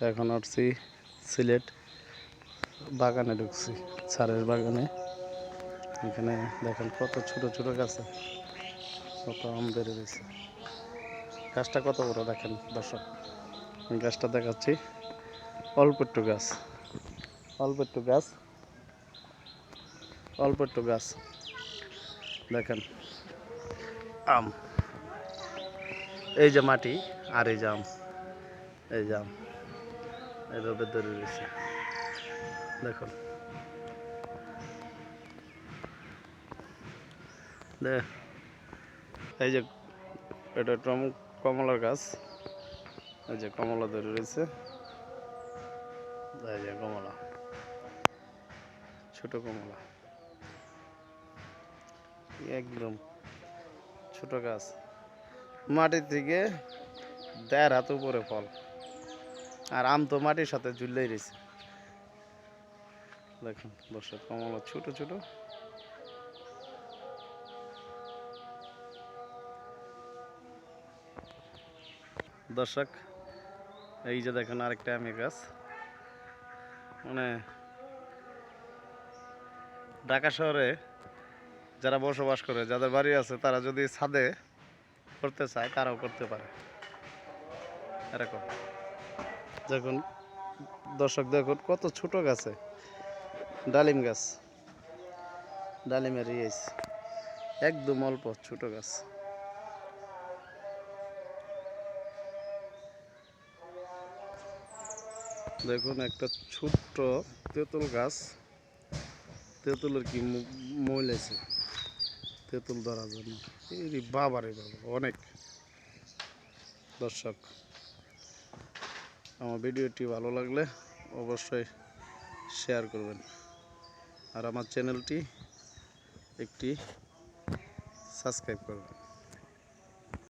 এখন উঠছি সিলেট বাগানে, ঢুকছি ছাড়ের বাগানে। এখানে দেখেন কত ছোট ছোট গাছে কত আম বেড়ে রয়েছে। গাছটা কত বড় দেখেন দর্শক, গাছটা দেখাচ্ছি। অল্প একটু গাছ, অল্প একটু গাছ, অল্প একটু গাছ দেখেন আম। এই যে মাটি আর এই যে আম, এই যে আম এইভাবে ধরে রয়েছে দেখুন। এই যে এটা কমলার গাছ, এই যে কমলা ধরে রয়েছে, এই যে কমলা, ছোট কমলা, একদম ছোট গাছ, মাটির থেকে 1.5 হাত উপরে ফল। আর আম তো মাটির সাথে ঝুললেই রয়েছে দেখুন দর্শক, কমলা ছোট ছোট। দর্শক এই যে দেখেন আরেকটা আমের গাছ। মানে ঢাকা শহরে যারা বসবাস করে, যাদের বাড়ি আছে, তারা যদি ছাদে করতে চায় তারাও করতে পারে এরকম। দেখুন দর্শক, দেখুন কত ছোট গাছে, ডালিম গাছ, ডালিমের ইয়েস, একদম অল্প ছোট গাছ। দেখুন একটা ছোট্ট তেঁতুল গাছ, তেঁতুলের কি মূল আছে তেঁতুল ধরার জন্য। এই বাবা রে বাবা, অনেক। দর্শক আমার ভিডিওটি ভালো লাগলে অবশ্যই শেয়ার করবেন, আর আমার চ্যানেলটি একটি সাবস্ক্রাইব করবেন।